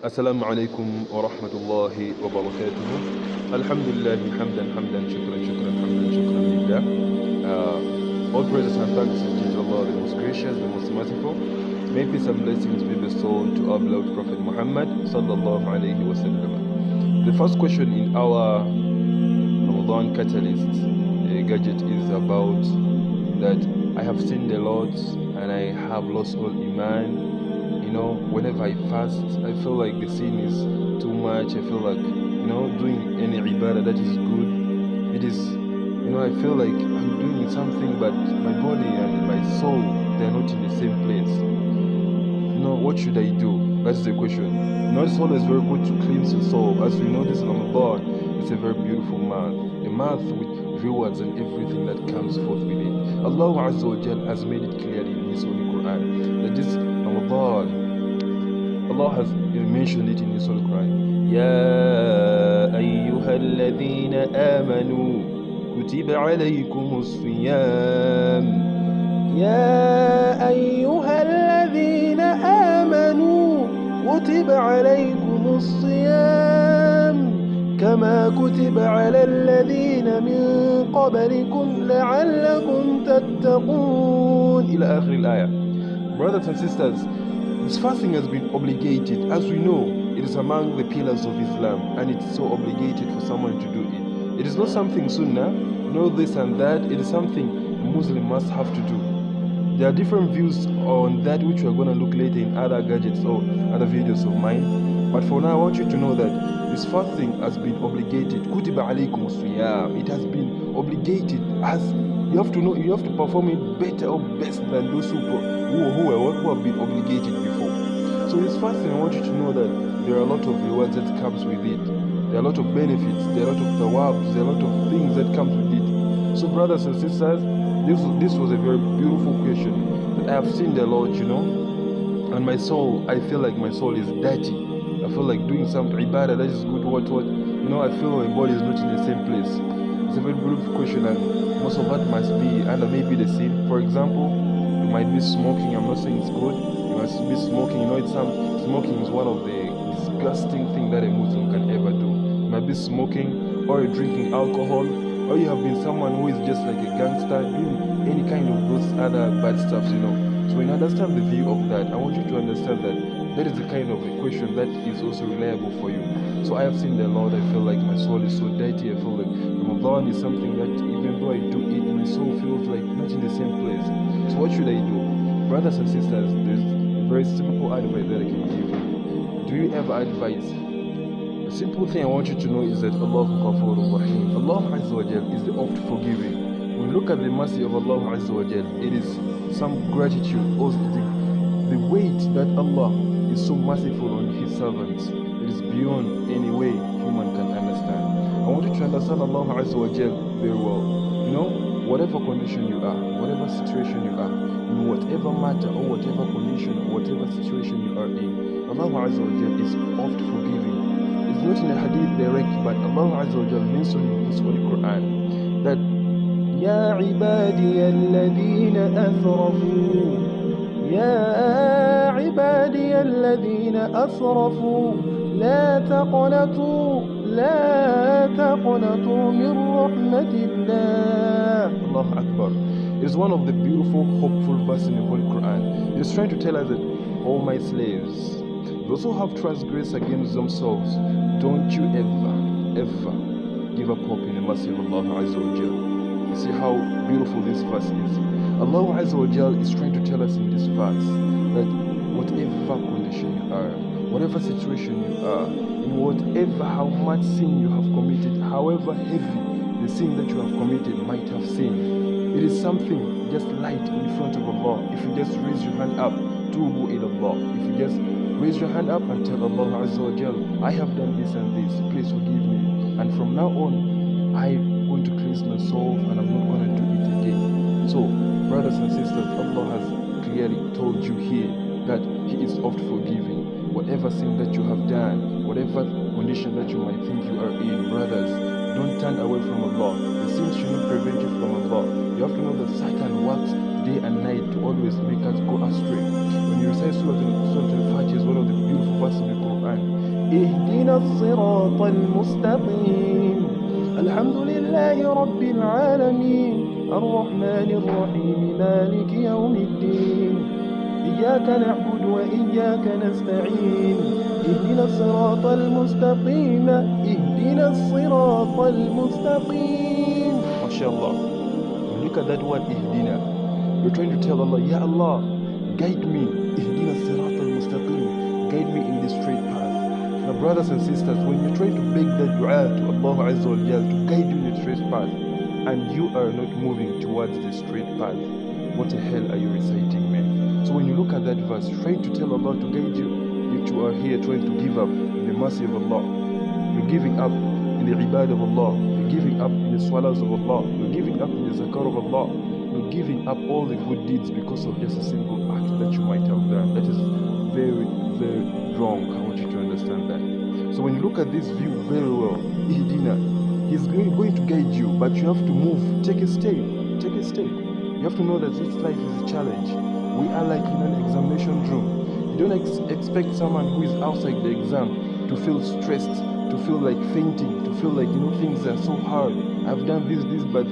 السلام عليكم ورحمة الله وبركاته. الحمد لله حمدا شكرا حمدا لله. All praises and thanks are due to Allah, the most gracious, the most merciful. May peace and blessings be bestowed to our beloved Prophet Muhammad sallallahu alaihi wasallam. The first question in our Ramadan catalyst gadget is about that I have sinned a lot and I have lost all iman. Whenever I fast, I feel like the sin is too much. I feel like, doing any ibadah that is good, it is, I feel like I'm doing something, but my body and my soul, they're not in the same place. What should I do? That's the question. It's always very good to cleanse your soul. As we know, this Ramadan, it's a very beautiful month. A month with rewards and everything that comes forth with it. Allah Azza wa Jal has made it clearly in His Holy Quran that this Ramadan, Allah has mentioned it in His Holy Quran. Ya ayyuhalladhina amanu kutiba alaykumus siyam. Ya ayyuhalladhina amanu kutiba alaykumus siyam كما كتب على الذين من قبلكم لعلكم تتقون إلى آخر الآية. Brothers and sisters, this fasting has been obligated. As we know, it is among the pillars of Islam, and it's so obligated for someone to do it. It is not something sunnah, no this and that. It is something a Muslim must have to do. There are different views on that, which we are going to look later in other gadgets or other videos of mine. But for now, I want you to know that this fasting has been obligated. Kutiba alaykum siyam. It has been obligated, as you have to know, you have to perform it better or best than those who have been obligated before. So this fasting, I want you to know that there are a lot of rewards that comes with it. There are a lot of benefits. There are a lot of thawabs. There are a lot of things that comes with it. So brothers and sisters, this was a very beautiful question. That I have sinned a lot, and my soul, I feel like my soul is dirty. I feel like doing some ibadah that is good, I feel my body is not in the same place. It's a very beautiful question, and most of that must be under maybe the sin. For example, you might be smoking. I'm not saying it's good. You must be smoking. Smoking is one of the disgusting things that a Muslim can ever do. You might be smoking, or you're drinking alcohol, or you have been someone who is just like a gangster, doing any kind of those other bad stuff, So when you understand the view of that, I want you to understand that is the kind of a question that is also reliable for you. So I have seen the Lord, I feel like my soul is so dirty. I feel like Ramadan is something that even though I do it, my soul feels like not in the same place. So what should I do? Brothers and sisters, there's a very simple advice that I can give you. Do you ever advise? A simple thing I want you to know is that Allah Ghafurur Rahim. Allah Azza wa Jal is the oft forgiving. When you look at the mercy of Allah Azza wa Jal, it is some gratitude, also the weight that Allah is so merciful on His servants. It is beyond any way human can understand. I want you to understand Allah Azza wa Jal very well. Whatever condition you are, whatever situation you are, in whatever matter or whatever condition or whatever situation you are in, Allah Azza wa Jal is oft forgiving. It's not in a hadith directly, but Allah Azza wa Jal mentioned in His Holy Quran that يا عبادي الذين أسرفوا يا عبادي الذين أسرفوا لا تقنطوا من رحمة الله. Allah Akbar. It is one of the beautiful, hopeful verses in the Holy Quran. It is trying to tell us that, all my slaves, those who have transgressed against themselves, don't you ever give up hope in the mercy of Allah Azza wa Jal. See how beautiful this verse is. Allah Azza wa Jal is trying to tell us in this verse that whatever condition you are, whatever situation you are, in whatever how much sin you have committed, however heavy the sin that you have committed might have seemed, it is something just light in front of Allah. If you just raise your hand up, tubu ila Allah. If you just raise your hand up and tell Allah Azza wa Jal, I have done this and this, please forgive me, and from now on I'm going to cleanse my soul and I'm not going to do it again. So brothers and sisters, Allah has clearly told you here that He is oft forgiving. Whatever sin that you have done, whatever condition that you might think you are in, brothers, don't turn away from Allah. The sin should not prevent you from Allah. You have to know that Satan works day and night to always make us go astray. When you recite Surah Al-Fatiha, is one of the beautiful verses in the Quran. اهدنا الصراط المستقيم الحمد لله رب العالمين الرحمن الرحيم مالك يوم الدين إياك نعبد وإياك نستعين اهدنا الصراط المستقيم اهدنا الصراط المستقيم. MashaAllah. Look at that word ihdina. You're trying to tell Allah, Ya Allah, guide me, ihdina sirat al-mustaqim, guide me in the straight path. Now brothers and sisters, when you're trying to beg that dua to Allah Azza wa Jal to guide you in the straight path, and you are not moving towards the straight path, what the hell are you reciting, man? So when you look at that verse, trying to tell Allah to guide you, you two are here trying to give up in the mercy of Allah. You're giving up in the ibadah of Allah. You're giving up in the salahs of Allah. You're giving up in the zakar of Allah. You're giving up all the good deeds because of just a simple act that you might have done. That is very, very wrong. I want you to understand that. So when you look at this view very well, ihdina, He's going to guide you, but you have to move. Take a step. Take a step. You have to know that this life is a challenge. We are like in an examination room. You don't expect someone who is outside the exam to feel stressed, to feel like fainting, to feel like, things are so hard. I've done this, but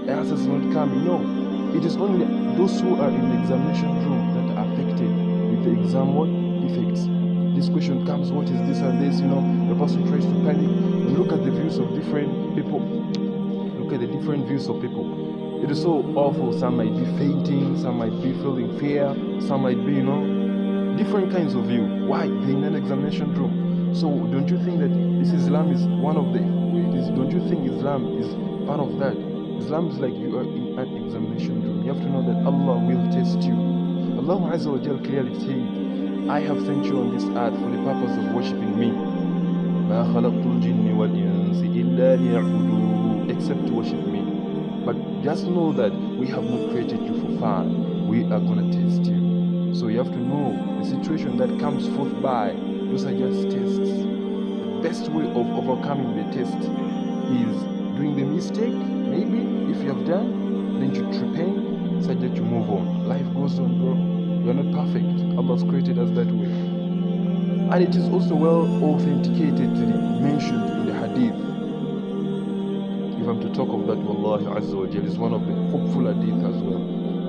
answers not coming. No, it is only those who are in the examination room that are affected with the exam effects. This question comes, what is this and this? The person tries to panic. And look at the views of different people. Look at the different views of people. It is so awful. Some might be fainting, some might be feeling fear, some might be, different kinds of view. Why? They're in an examination room. So don't you think that this Islam is one of the, don't you think Islam is part of that? Islam is like you are in an examination room. You have to know that Allah will test you. Allah Azza wa Jal clearly said, I have sent you on this earth for the purpose of worshipping me. مَا خَلَقْتُ الْجِنِّ وَالْإِنسِ إِلَّا لِيَعْبُدُونِ, except to worship me. But just know that we have not created you for fun. We are going to test you. So you have to know the situation that comes forth by, those are just tests. The best way of overcoming the test is doing the mistake, maybe, if you have done, then you repent, such that you move on. Life goes on, bro. You are not perfect. Allah's created us that way. And it is also well authenticated, mentioned in the hadith. If I'm to talk of that, Wallahi Azza wa Jal is one of the hopeful hadith as well.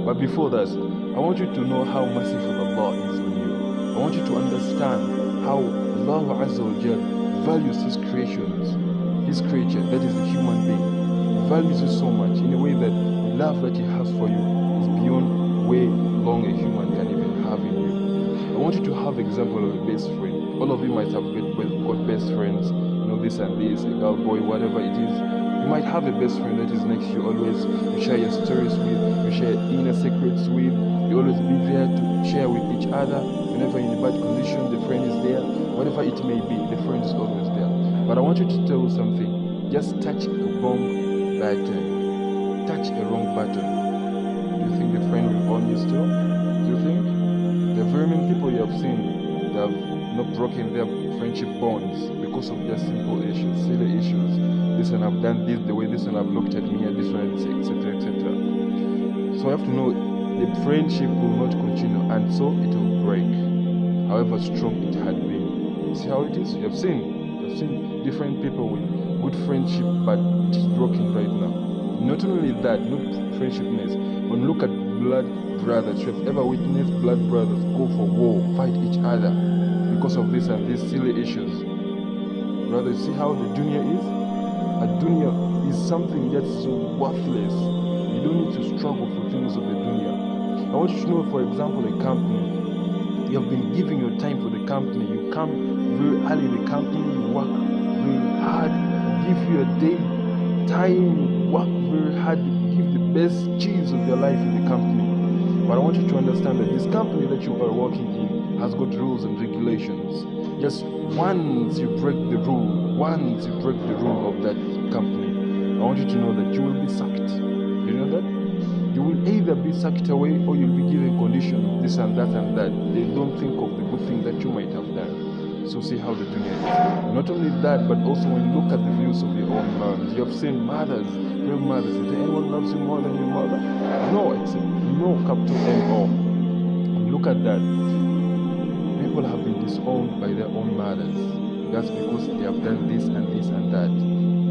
But before that, I want you to know how merciful Allah is on you. I want you to understand how Allah Azza wa Jal values His creations. His creature, that is the human being. He values you so much in a way that the love that He has for you is beyond way long a human can even have in you. I want you to have example of a best friend. All of you might have got best friends, this and this, a girl, boy, whatever it is. You might have a best friend that is next to you always. You share your stories with, you share inner secrets with, you always be there to share with each other. Whenever you're in a bad condition, the friend is there. Whatever it may be, the friend is always there. But I want you to tell you something. Just touch a wrong button. Touch a wrong button. Do you think the friend will own you still? Do you think? There are very many people you have seen that have not broken their friendship bonds because of just simple issues, silly issues. This one I've done this the way, this one I've looked at me, and this one, etc., etc. So I have to know the friendship will not continue, and so it will break, however strong it had been. See how it is? You have seen different people with good friendship, but it is broken right now. Not only that, not friendshipness. When you look at blood brothers, you have ever witnessed blood brothers go for war, fight each other because of this and these silly issues? Brother, see how the dunya is? A dunya is something that's so worthless. You don't need to struggle for things of the dunya. I want you to know, for example, a company. You have been giving your time for the company. You come very early in the company, you work very hard, give your day time, work very hard, give the best cheese of your life in the company. But I want you to understand that this company that you are working in has got rules and regulations. Just once you break the rule of that company, I want you to know that you will be sacked. You know that? You will either be sacked away or you'll be given conditions, this and that and that. They don't think of the good thing that you might have done. So see how the dunya is. Not only that, but also when you look at the views of your own mothers, you have seen mothers, real mothers. Is there anyone loves you more than your mother? No, except no, capital M-O. Look at that. People have been disowned by their own mothers. That's because they have done this and this and that.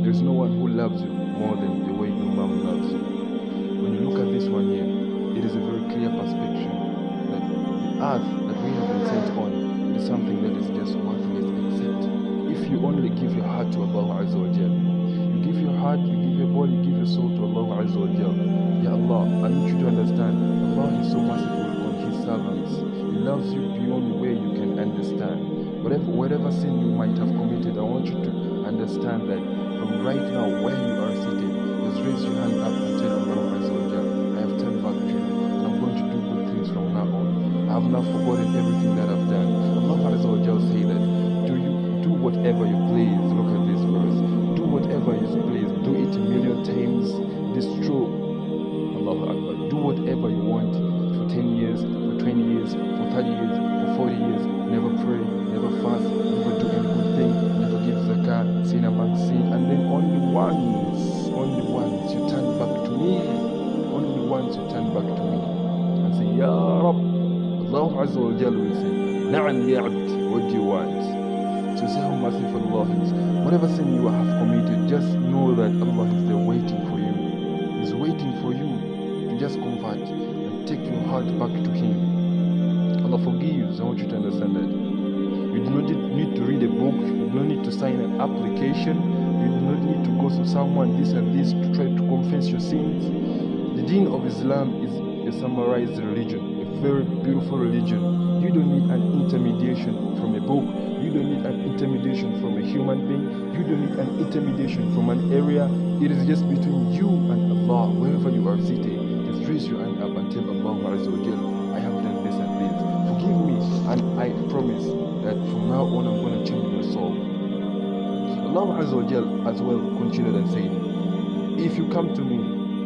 There's no one who loves you more than the way your mom loves you. When you look at this one here, it is a very clear perspective that the earth that we have been sent on, it is something that is just worthless, except if you only give your heart to Allah Azza wa Jal. You give your heart, you give your body, you give your soul to Allah Azza wa Jal. Ya Allah, I need you to understand, Allah is so merciful on His servants. He loves you beyond where you can understand. Whatever sin you might have committed, I want you to understand that from right now where you are seated, just raise your hand up and tell Allah Azza wa Jal, I have turned back to you and I'm going to do good things from now on. I have not forgotten everything that I've done. Allah Azza wa Jal say that, do whatever you please. Look at this verse. Do whatever you please. Do it a million times. It is true. Allahu Akbar. Do whatever you want for 10 years, for 20 years, for 30 years, for 40 years. Never pray, never fast, never do any good thing, never give zakah, sin amongst sin, and then only once you turn back to me. Only once you turn back to me and say, Ya Rabb. Allah Azza wa Jalla will say, Na'am ya Abd, what do you want? So see how merciful Allah is. Whatever sin you have committed, just know that Allah is there waiting for you. He's waiting for you to just convert and take your heart back to Him. Allah forgives. I want you to understand that. You do not need to read a book. You do not need to sign an application. You do not need to go to someone this and this to try to confess your sins. The Deen of Islam is a summarized religion, a very beautiful religion. You don't need an intermediation from a book. You don't need an intermediation from a human being. You don't need an intermediation from an area. It is just between you and Allah. Wherever you are seated, just raise your hand up and tell Allah Azza wa Jalla, I have done this and this. Forgive me, and I promise that from now on I'm going to change your soul. Allah Azza wa Jalla as well continued and said, if you come to me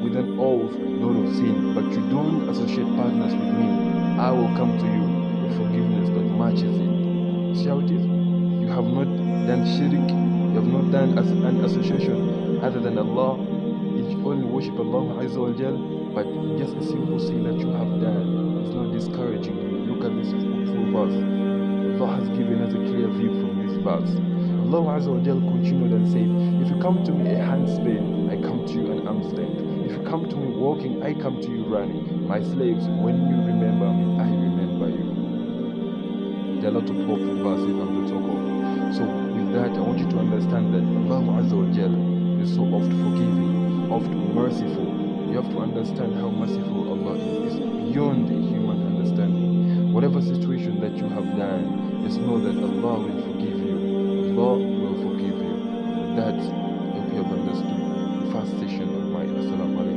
with an oath, not of sin, but you don't associate partners with me, I will come to you with forgiveness that matches it. See how it is? You have not done shirk, you have not done an association other than Allah. You only worship Allah Azza wa Jal, but just a simple sin that you have done is not discouraging you. Look at this full verse. Allah has given us a clear view from this verse. Allah Azza wa Jal continued and said, if you come to me a handspan, I come to you an arm's length. If you come to me walking, I come to you running. My slaves, when you remember me, I remember you. There are a lot of hopeful verses I'm going to talk of. So with that, I want you to understand that Allah Azza wa Jal is so oft forgiving, oft merciful. You have to understand how merciful Allah is. It's beyond human understanding. Whatever situation that you have done, just know that Allah will forgive you. Allah will forgive you. With that, I hope you have understood the first session of my Assalamu Alaikum.